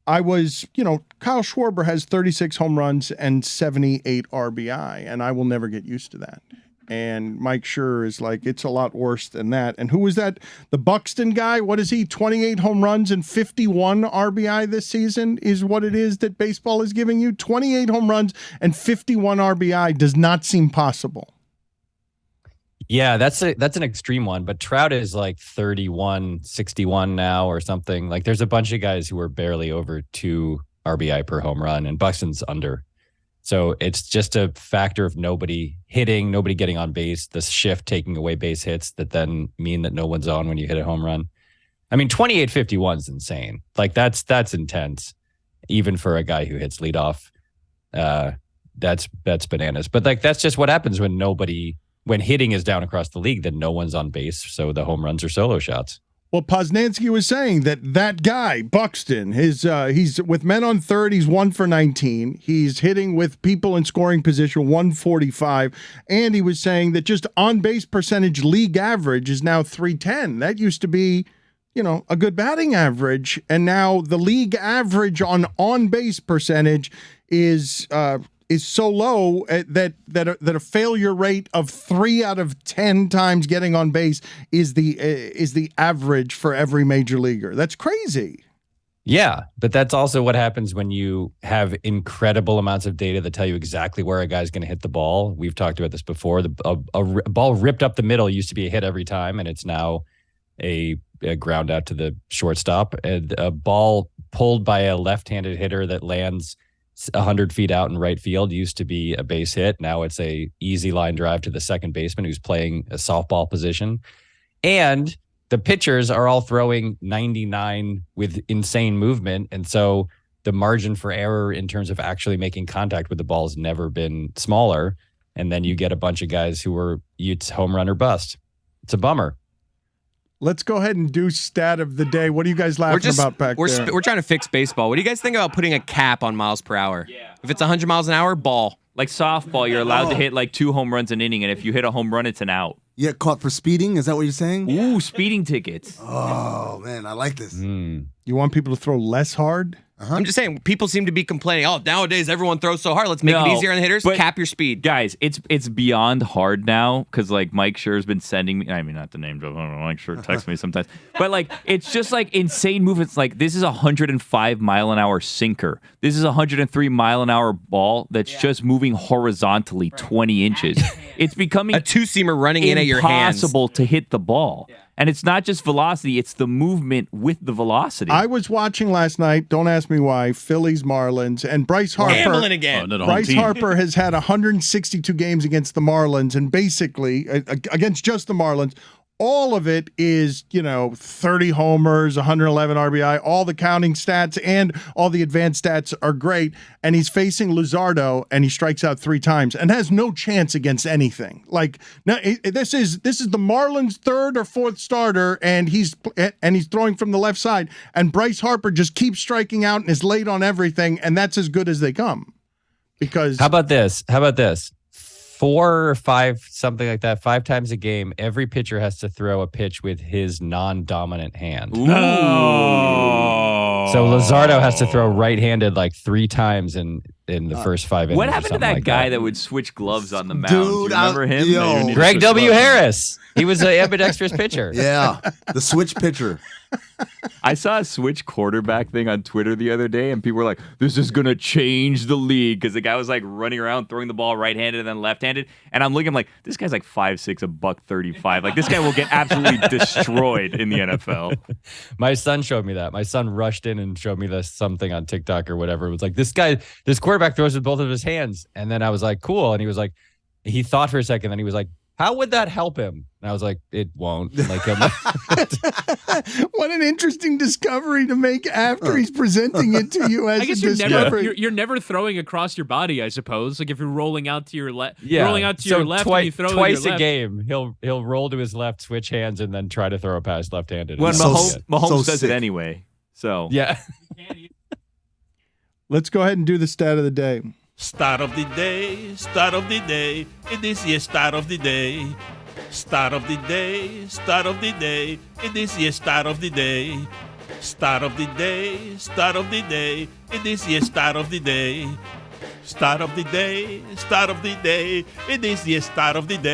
Kyle Schwarber has 36 home runs and 78 RBI, and I will never get used to that. And Mike Schur is like, it's a lot worse than that. And who was that? The Buxton guy? What is he? 28 home runs and 51 RBI this season is what it is that baseball is giving you? 28 home runs and 51 RBI does not seem possible. Yeah, that's an extreme one, but Trout is like 31, 61 now or something. Like there's a bunch of guys who are barely over 2 RBI per home run, and Buxton's under. So it's just a factor of nobody hitting, nobody getting on base, the shift taking away base hits that then mean that no one's on when you hit a home run. I mean, 28-51 is insane. Like that's intense, even for a guy who hits leadoff. That's bananas. But like that's just what happens when hitting is down across the league, then no one's on base, so the home runs are solo shots. Well, Posnanski was saying that guy, Buxton, he's with men on third, he's 1 for 19. He's hitting with people in scoring position, 145. And he was saying that just on-base percentage league average is now 310. That used to be, a good batting average. And now the league average on-base percentage is so low that a failure rate of 3 out of 10 times getting on base is the average for every major leaguer. That's crazy. Yeah, but that's also what happens when you have incredible amounts of data that tell you exactly where a guy's going to hit the ball. We've talked about this before. A ball ripped up the middle used to be a hit every time, and it's now a ground out to the shortstop. And a ball pulled by a left-handed hitter that lands 100 feet out in right field used to be a base hit. Now it's a easy line drive to the second baseman who's playing a softball position. And the pitchers are all throwing 99 with insane movement. And so the margin for error in terms of actually making contact with the ball has never been smaller. And then you get a bunch of guys it's home run or bust. It's a bummer. Let's go ahead and do stat of the day. What are you guys laughing about back there? We're trying to fix baseball. What do you guys think about putting a cap on miles per hour? Yeah. If it's 100 miles an hour, ball. Like softball, you're allowed to hit like 2 home runs an inning, and if you hit a home run, it's an out. You get caught for speeding? Is that what you're saying? Ooh, speeding tickets. Oh, man, I like this. You want people to throw less hard? I'm just saying, people seem to be complaining, nowadays everyone throws so hard. Let's make it easier on the hitters. Cap your speed. Guys, it's beyond hard now because, like, Mike Schur has been sending me, I mean, not the name drop, I don't know, Mike Schur texts me sometimes. But, like, it's just, like, insane movements. Like, this is a 105-mile-an-hour sinker. This is a 103-mile-an-hour ball that's just moving horizontally 20 inches. It's becoming a two-seamer running in at your hands. Impossible to hit the ball. Yeah. And it's not just velocity, it's the movement with the velocity. I was watching last night, don't ask me why, Phillies Marlins, and Bryce Harper. Gambling again. Bryce Harper has had 162 games against the Marlins, and basically, against just the Marlins, all of it is, 30 homers, 111 RBI, all the counting stats and all the advanced stats are great. And he's facing Luzardo and he strikes out 3 times and has no chance against anything. Like, now this is the Marlins' 3rd or 4th starter, and he's throwing from the left side, and Bryce Harper just keeps striking out and is late on everything, and that's as good as they come. Because How about this? 4 or 5, something like that, 5 times a game, every pitcher has to throw a pitch with his non-dominant hand. Ooh. So Luzardo has to throw right-handed like 3 times in the first 5 innings. What happened to that guy that would switch gloves on the mound? Dude, do you remember him? Greg W. Harris. He was an ambidextrous pitcher. Yeah, the switch pitcher. I saw a switch quarterback thing on Twitter the other day, and people were like, this is going to change the league, because the guy was like running around throwing the ball right-handed and then left-handed, and I'm looking like, this guy's like 5'6", $135. Like, this guy will get absolutely destroyed in the NFL. My son showed me that. My son rushed in and showed me something on TikTok or whatever. It was like, this quarterback throws with both of his hands. And then I was like, cool. And he was like, he thought for a second, then he was like, how would that help him? And I was like, it won't. Like, what an interesting discovery to make after he's presenting it to you as I guess you're never throwing across your body, I suppose. Like if you're rolling out to your left, rolling out to your left, and you throw twice your left. a game, he'll roll to his left, switch hands, and then try to throw a pass left-handed. Well, Mahomes does it anyway. So yeah. Let's go ahead and do the stat of the day. Start of the day, start of the day. It is your start of the day. Start of the day, start of the day. It is your start of the day. Start of the day, start of the day. It is the start of the day. Start of the day, start of the day. It is the start of the day.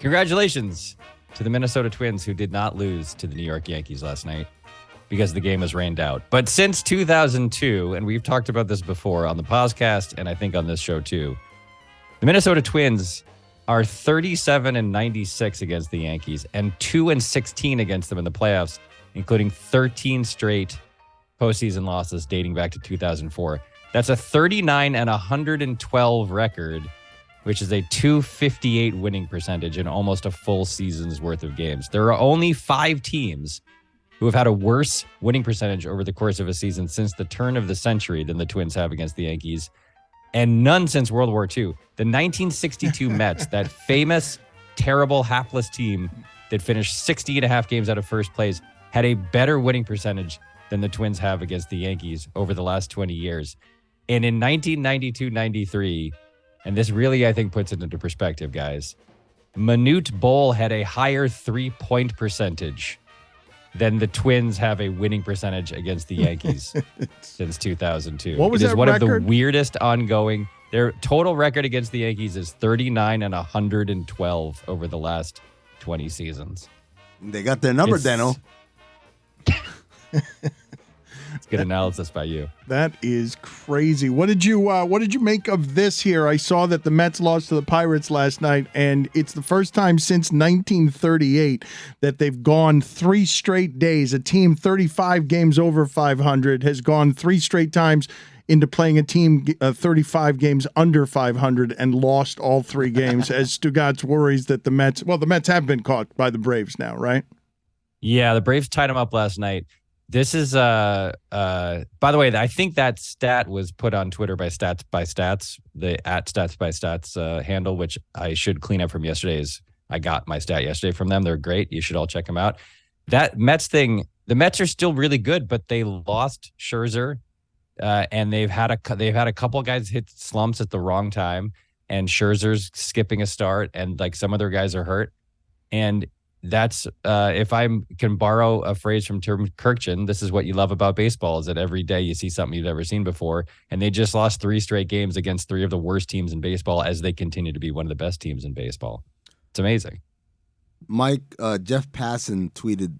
Congratulations to the Minnesota Twins, who did not lose to the New York Yankees last night because the game was rained out. But since 2002, and we've talked about this before on the podcast and I think on this show too, the Minnesota Twins are 37-96 against the Yankees and 2-16 against them in the playoffs, including 13 straight postseason losses dating back to 2004. That's a 39-112 record, which is a .258 winning percentage in almost a full season's worth of games. There are only 5 teams who have had a worse winning percentage over the course of a season since the turn of the century than the Twins have against the Yankees, and none since World War II. The 1962 Mets, that famous, terrible, hapless team that finished 60.5 games out of first place, had a better winning percentage than the Twins have against the Yankees over the last 20 years. And in 1992-93, and this really, I think, puts it into perspective, guys, Manute Bol had a higher 3-point percentage than the Twins have a winning percentage against the Yankees since 2002. What was that one record? Of the weirdest ongoing. Their total record against the Yankees is 39-112 over the last 20 seasons. They got their number, Dano. It's good analysis by you. That is crazy. What did you make of this here? I saw that the Mets lost to the Pirates last night, and it's the first time since 1938 that they've gone 3 straight days. A team 35 games over 500 has gone 3 straight times into playing a team 35 games under 500 and lost all 3 games as Stugotz worries that the Mets have been caught by the Braves now, right? Yeah, the Braves tied them up last night. This is by the way, I think that stat was put on Twitter by Stats by Stats, the @Stats by Stats handle, which I should clean up from yesterday. I got my stat yesterday from them. They're great. You should all check them out. That Mets thing, the Mets are still really good, but they lost Scherzer, and they've had a couple of guys hit slumps at the wrong time, and Scherzer's skipping a start, and like some other guys are hurt, and that's if I can borrow a phrase from Tim Kirkchin, this is what you love about baseball, is that every day you see something you've never seen before. And they just lost 3 straight games against 3 of the worst teams in baseball as they continue to be one of the best teams in baseball. It's amazing. Mike, Jeff Passan tweeted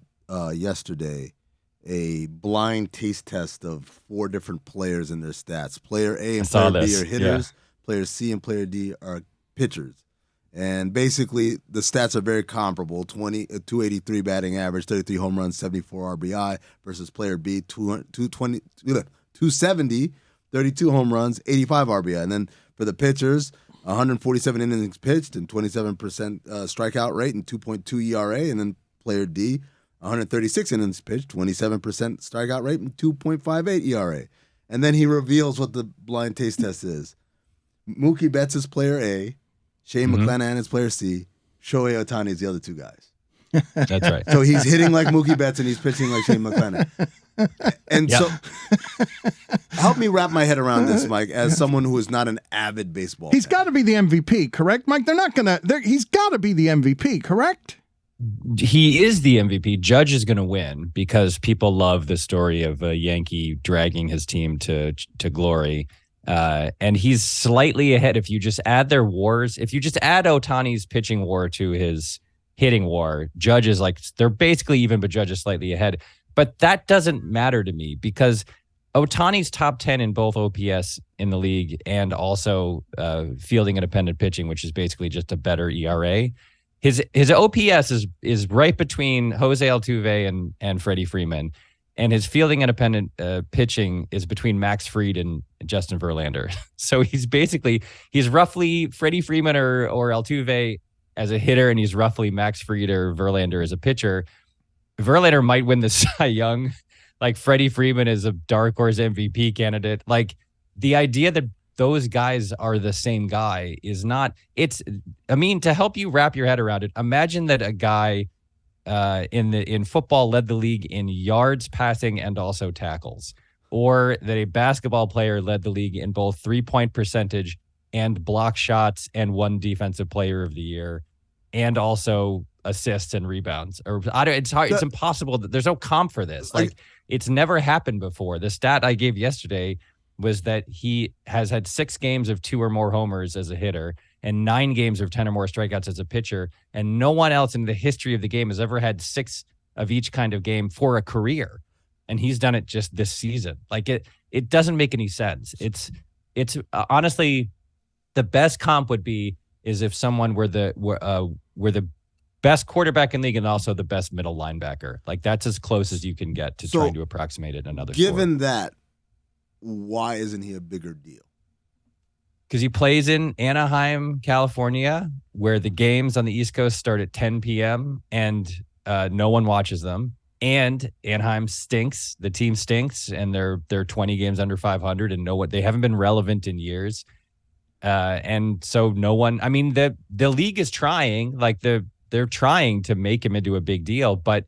yesterday a blind taste test of 4 different players and their stats. Player A and player B are hitters. Yeah. Player C and player D are pitchers. And basically, the stats are very comparable. 283 batting average, 33 home runs, 74 RBI versus player B, 270, 32 home runs, 85 RBI. And then for the pitchers, 147 innings pitched and 27% strikeout rate and 2.2 ERA. And then player D, 136 innings pitched, 27% strikeout rate and 2.58 ERA. And then he reveals what the blind taste test is. Mookie Betts is player A. Shane McClanahan is player C. Shohei Ohtani is the other 2 guys. That's right. So he's hitting like Mookie Betts and he's pitching like Shane McClanahan. And so help me wrap my head around this, Mike, as someone who is not an avid baseball He's fan. got to be the MVP, correct, Mike? He's got to be the MVP, correct? He is the MVP. Judge is going to win because people love the story of a Yankee dragging his team to glory. And he's slightly ahead. If you just add their wars, if you just add Ohtani's pitching war to his hitting war, Judge is they're basically even, but Judge is slightly ahead. But that doesn't matter to me because Ohtani's top 10 in both OPS in the league and also fielding independent pitching, which is basically just a better ERA. His OPS is right between Jose Altuve and Freddie Freeman. And his fielding independent pitching is between Max Fried and Justin Verlander. So he's roughly Freddie Freeman or Altuve as a hitter, and he's roughly Max Fried or Verlander as a pitcher. Verlander might win the Cy Young. Like Freddie Freeman is a dark horse MVP candidate. Like the idea that those guys are the same guy is not. To help you wrap your head around it, imagine that a guy in football led the league in yards passing and also tackles, or that a basketball player led the league in both 3-point percentage and block shots and won defensive player of the year, and also assists and rebounds. Or it's hard. It's impossible. There's no comp for this. Like, it's never happened before. The stat I gave yesterday was that he has had 6 games of 2 or more homers as a hitter and 9 games of 10 or more strikeouts as a pitcher. And no one else in the history of the game has ever had 6 of each kind of game for a career. And he's done it just this season. Like, it doesn't make any sense. It's honestly, the best comp would be is if someone were the best quarterback in the league and also the best middle linebacker. Like, that's as close as you can get to trying to approximate it in another sport. Given that, why isn't he a bigger deal? Because he plays in Anaheim, California, where the games on the East Coast start at 10 p.m. and no one watches them. And Anaheim stinks. The team stinks, and they're 20 games under 500, and they haven't been relevant in years. And so no one. I mean, the league is trying. Like, they're trying to make him into a big deal, but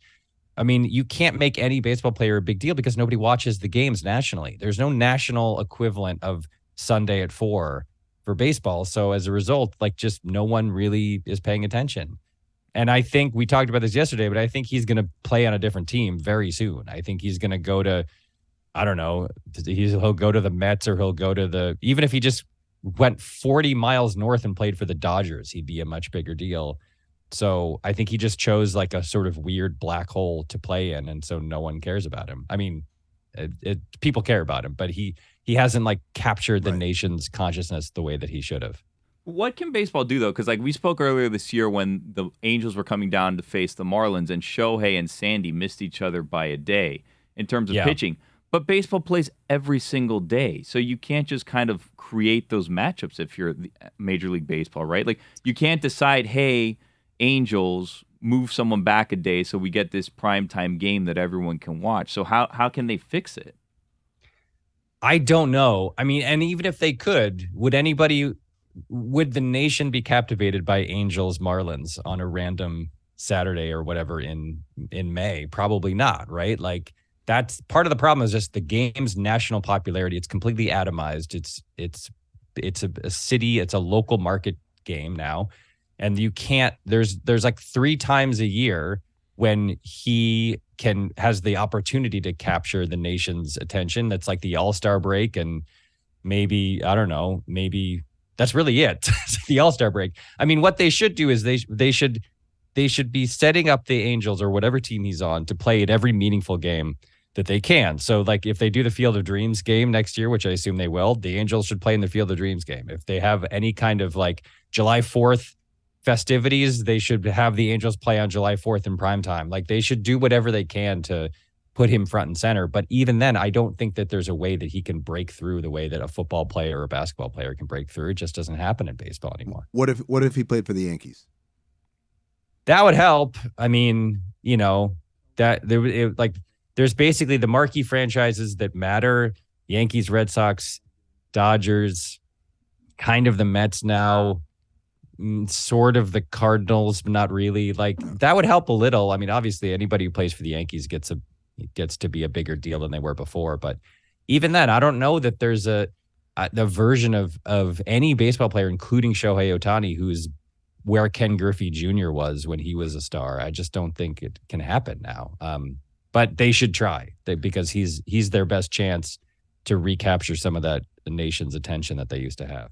I mean, you can't make any baseball player a big deal because nobody watches the games nationally. There's no national equivalent of Sunday at 4 for baseball. So as a result, like, just no one really is paying attention. And I think we talked about this yesterday, but I think he's going to play on a different team very soon. I think he's going to go to, I don't know, he'll go to the Mets, or he'll go to even if he just went 40 miles north and played for the Dodgers, he'd be a much bigger deal. So I think he just chose like a sort of weird black hole to play in, and so no one cares about him. I mean, people care about him, but he hasn't like captured the nation's consciousness the way that he should have. What can baseball do, though? Because like we spoke earlier this year when the Angels were coming down to face the Marlins, and Shohei and Sandy missed each other by a day in terms of pitching. But baseball plays every single day, so you can't just kind of create those matchups if you're Major League Baseball, right? Like, you can't decide, hey, Angels, move someone back a day so we get this primetime game that everyone can watch. So how can they fix it? I don't know. I mean, and even if they could, would the nation be captivated by Angels Marlins on a random Saturday or whatever in May? Probably not, right? Like, that's part of the problem is just the game's national popularity. It's completely atomized. It's a city, it's a local market game now. And you can't, there's like 3 times a year when he has the opportunity to capture the nation's attention. That's like the All-Star break, and maybe, I don't know, maybe that's really it. The All-Star break. I mean, what they should do is they should be setting up the Angels or whatever team he's on to play at every meaningful game that they can. So like, if they do the Field of Dreams game next year, which I assume they will, the Angels should play in the Field of Dreams game. If they have any kind of like July 4th festivities, they should have the Angels play on July 4th in prime time. Like, they should do whatever they can to put him front and center. But even then, I don't think that there's a way that he can break through the way that a football player or a basketball player can break through. It just doesn't happen in baseball anymore. What if he played for the Yankees? That would help. I mean, you know, there's basically the marquee franchises that matter: Yankees, Red Sox, Dodgers, kind of the Mets now, sort of the Cardinals, but not really. Like, that would help a little. I mean, obviously anybody who plays for the Yankees gets to be a bigger deal than they were before. But even then, I don't know that there's the version of any baseball player, including Shohei Ohtani, who's where Ken Griffey Jr. was when he was a star. I just don't think it can happen now. But they should try, because he's their best chance to recapture some of that nation's attention that they used to have.